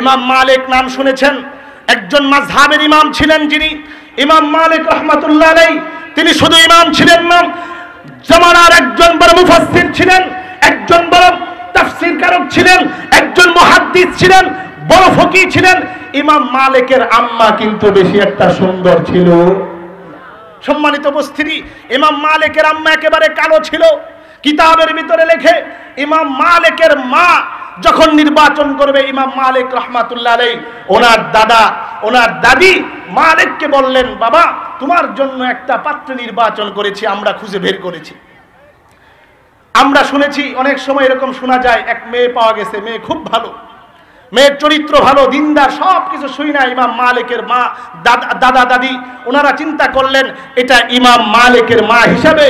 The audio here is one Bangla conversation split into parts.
ইমাম মালিক নাম শুনেছেন, একজন মাযহাবের ইমাম ছিলেন যিনি ইমাম মালিক রাহমাতুল্লাহ আলাইহি। তিনি শুধু ইমাম ছিলেন না, জামানার একজন বড় মুফাসসির ছিলেন, একজন বড় তাফসীরকারক ছিলেন, একজন মুহাদ্দিস ছিলেন, বড় ফকিহ ছিলেন। ইমাম মালিকের আম্মা কিন্তু বেশি একটা সুন্দর ছিল। সম্মানিত উপস্থিতি, ইমাম মালিকের আম্মা একেবারে কালো ছিল। কিতাবের ভিতরে লেখে ইমাম মালিকের মা যখন নির্বাচন করবে, ইমাম মালিক রাহমাতুল্লাহ আলাইহি ওনার দাদা ওনার দাদি মালিককে বললেন, বাবা তোমার জন্য একটা পাত্র নির্বাচন করেছি, আমরা খুঁজে বের করেছি। আমরা শুনেছি অনেক সময় এরকম শোনা যায়, এক মেয়ে পাওয়া গেছে, মেয়ে খুব ভালো, মেয়ের চরিত্র ভালো, দিনদার, সব কিছু শুই না। ইমাম মালিকের মা দাদা দাদি ওনারা চিন্তা করলেন এটা ইমাম মালিকের মা হিসাবে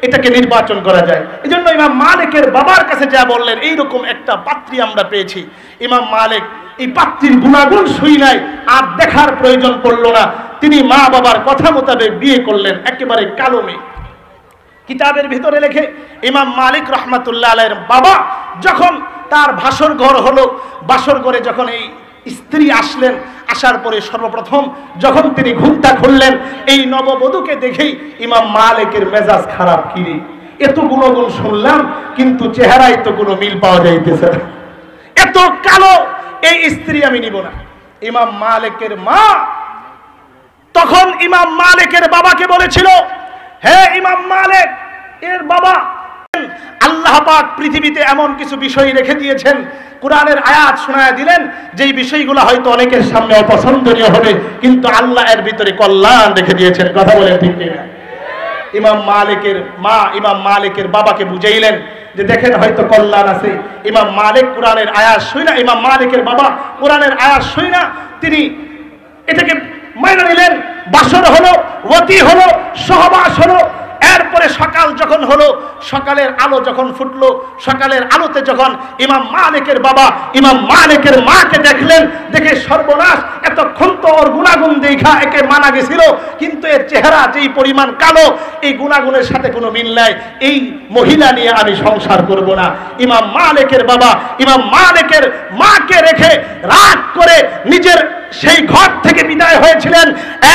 এটাকে নির্বাচন করা যায়। এই জন্য ইমাম মালিকের বাবার কাছে যা বললেন, এইরকম একটা পাত্রী আমরা পেয়েছি। ইমাম মালিক এই পাত্রীর গুণাগুণ শুই নাই, আর দেখার প্রয়োজন পড়লো না। তিনি মা বাবার কথা মোতাবেক বিয়ে করলেন একেবারে কালো মেয়ে। কিতাবের ভিতরে লেখে ইমাম মালিক রাহমাতুল্লাহ আলাইহির বাবা যখন তার ভাসর ঘর হলো, বাসর ঘরে যখন এই স্ত্রী আসলেন, আসার পরে সর্বপ্রথম যখন তিনি ঘুমটা খুললেন, এই নববধূকে দেখেই ইমাম মালিকের মেজাজ খারাপ। কিরে, এত গুণগুণ শুনলাম কিন্তু চেহারায় তো কোনো মিল পাওয়া যাইতেছে না, এত কালো এই স্ত্রী আমি নিব না। ইমাম মালিকের মা তখন ইমাম মালিকের বাবাকে বলেছিল, হে ইমাম মালিক এর বাবা, আল্লাহ পাক পৃথিবীতে এমন কিছু বিষয় রেখে দিয়েছেন, কোরআনের আয়াত শোনায় দিলেন, যেই বিষয়গুলো হয়তো অনেকের সামনে অপছন্দনীয় হবে, কিন্তু আল্লাহ এর ভিতরে কল্যাণ রেখে দিয়েছেন। কথা বলেন ঠিক কিনা? ইমাম মালিকের মা ইমাম মালিকের বাবাকে বুঝাইলেন যে দেখেন হয়তো কল্যাণ আছে। ইমাম মালিক কোরআনের আয়াত শুই না, ইমাম মালিকের বাবা কোরআনের আয়াত শুই না, তিনি এটাকে মেনে নিলেন। বাসর হলো, ওয়াতি হলো, সহবাস হলো। এরপরে সকাল যখন হলো, সকালের আলো যখন ফুটলো, সকালের আলোতে যখন ইমাম মালিকের বাবা ইমাম মালিকের মাকে দেখলেন, দেখে সর্বনাশ, এতক্ষণ তো ওর গুণাগুণ দেখা একে মানা গেছিল, কিন্তু এর চেহারা যেই পরিমাণ কালো, এই গুণাগুণের সাথে কোনো মিল নাই, এই মহিলা নিয়ে আমি সংসার করব না। ইমাম মালিকের বাবা ইমাম মালিকের মাকে রেখে রাগ করে নিজের সেই ঘর থেকে বিদায় হয়েছিলেন।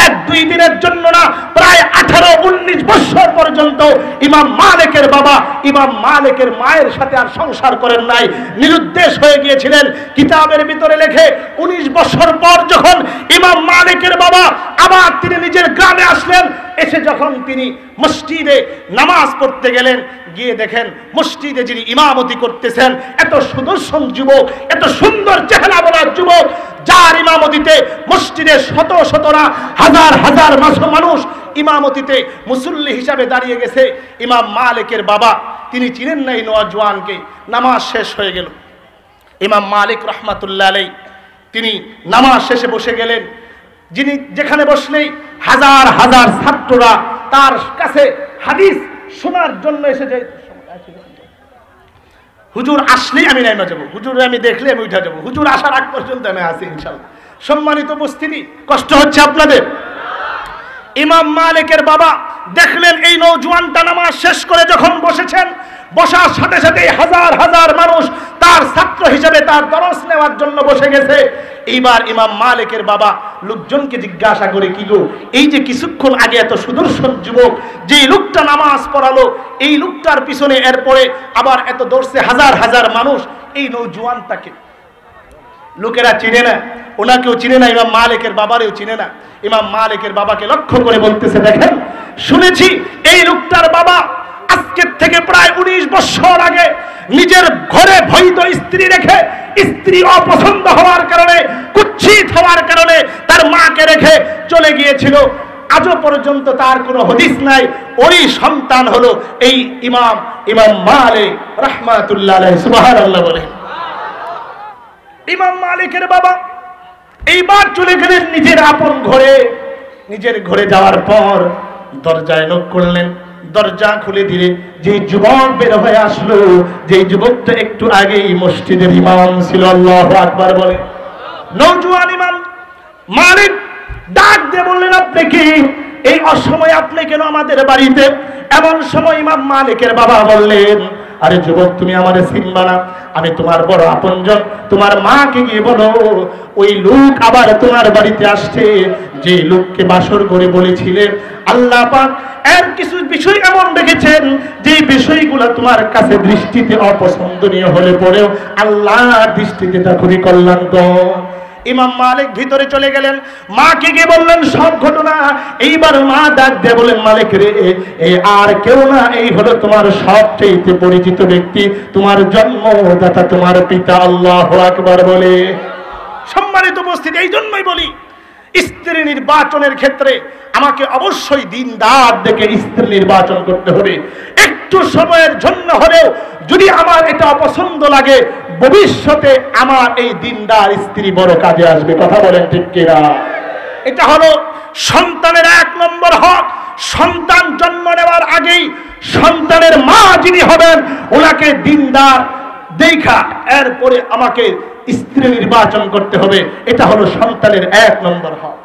1-2 দিনের জন্য না, প্রায় 18-19 বছর পর্যন্ত ইমাম মালিকের বাবা ইমাম মালিকের মায়ের সাথে আর সংসার করেন নাই, নিরুদ্দেশ হয়ে গিয়েছিলেন। কিতাবের ভিতরে লেখে 19 বছর পর যখন ইমাম মালিকের বাবা আবার তিনি নিজের গ্রামে আসলেন, এসে যখন তিনি মসজিদে নামাজ পড়তে গেলেন, গিয়ে দেখেন মসজিদে যিনি ইমামতি করতেছেন এত সুদর্শন যুবক, এত সুন্দর চেহারা বলা যুবক, যার ইমামতিতে মসজিদে শত শতরা হাজার হাজার মানুষ ইমামতিতে মুসল্লি হিসাবে দাঁড়িয়ে গেছে। ইমাম মালিকের বাবা তিনি চিনেন না এই নওজোয়ানকে। নামাজ শেষ হয়ে গেল, ইমাম মালিক রাহমাতুল্লাহ আলাইহি তিনি নামাজ শেষে বসে গেলেন। যিনি যেখানে বসলেই হাজার হাজার ছাত্ররা তার কাছে হাদিস শোনার জন্য এসে যায়। হুজুর আসলেই আমি নেমে যাবো, হুজুর আমি দেখলে আমি উঠে যাবো, হুজুর আসার আগ পর্যন্ত আমি আছি ইনশাআল্লাহ। সম্মানিত উপস্থিতি, কষ্ট হচ্ছে আপনাদের? ইমাম মালিকের বাবা দেখলেন এই নওজোয়ানটা নামাজ শেষ করে যখন বসেছেন, বসার সাথে সাথে হাজার হাজার মানুষ তার ছাত্র হিসেবে তার দরস নেওয়ার জন্য বসে গেছে। এইবার ইমাম মালিকের বাবা লোকজনকে জিজ্ঞাসা করে, কি গো, এই যে কিছুক্ষণ আগে এত সুদর্শন যুবক যে লোকটা নামাজ পড়ালো, এই লোকটার পিছনে এরপরে আবার এত দৌড়ছে হাজার হাজার মানুষ, এই নওজোয়ানটাকে লোকেরা চিনে না, ওনাকেও চিনে না, ইমাম মালিকের বাবারেও চিনে না। ইমাম মালিকের বাবাকে লক্ষ্য করে বলতেছে, দেখেন শুনেছি এই লোকটার বাবা আজকের থেকে প্রায় 19 বছর আগে নিজের ঘরে বৈধ স্ত্রী রেখে, স্ত্রী অপছন্দ হওয়ার কারণে, কুচ্ছিত হওয়ার কারণে তার মাকে রেখে চলে গিয়েছিল। আজও পর্যন্ত তার কোনো হদিস নাই। ওই সন্তান হলো এই ইমাম মালিক রাহমাতুল্লাহ আলাইহি। সুবহানাল্লাহ বলে। ইমাম মালিকের বাবা এইবার চলে গেলেন নিজের আপন ঘরে। নিজের ঘরে যাওয়ার পর দরজায় নক করলেন, দরজা খুলে দিলে যে যুবক বের হয়ে আসলো, যে যুবকটা একটু আগেই মসজিদের ইমাম ছিল, আল্লাহু আকবার বলে। নওজোয়ান ইমাম মালিক ডাক দিয়ে বললেন, আপনি কি এই অসময়ে আপনি কেন আমাদের বাড়িতে? এমন সময় ইমাম মালিকের বাবা বললেন, আরে যুবক, তুমি আমারে চিনবা না, আমি তোমার বড় আপনজন। তোমার মাকে গিয়ে বলো ওই লোক আবার তোমার বাড়িতে আসছে, যে লোককে বাসর করে বলেছিলেন আল্লাহ পাক এর কিছু বিষয় এমন রেখেছেন যে বিষয়গুলো তোমার কাছে দৃষ্টিতে অপছন্দনীয় হলে পরেও আল্লাহর দৃষ্টিতে তা খুবই কল্যাণকর। ইমাম মালিক ভিতরে চলে গেলেন, মাকে গিয়ে বললেন সব ঘটনা। এইবার মা ডাক দিয়ে বলেন, মালিক রে, এই আর কেউ না, এই হলো তোমার সবচেয়ে পরিচিত ব্যক্তি, তোমার জন্মদাতা, তোমার পিতা। আল্লাহু আকবার বলে। সম্মানিত উপস্থিতি, এই জন্যই বলি স্ত্রী নির্বাচনের ক্ষেত্রে আমাকে অবশ্যই দিনদার দেখে স্ত্রী নির্বাচন করতে হবে। একটু সময়ের জন্য হলেও যদি আমার এটা অপছন্দ লাগে, ভবিষ্যতে আমার এই দিনদার স্ত্রী বড় কাজে আসবে। কথা বলেন ঠিক কিনা? এটা হলো সন্তানের 1 নম্বর হক। সন্তান জন্ম নেওয়ার আগেই সন্তানের মা যিনি হবেন ওনাকে দিনদার দেখা এরপরে আমাকে স্ত্রী নির্বাচন করতে হবে। এটা হলো সন্তানের 1 নম্বর হক।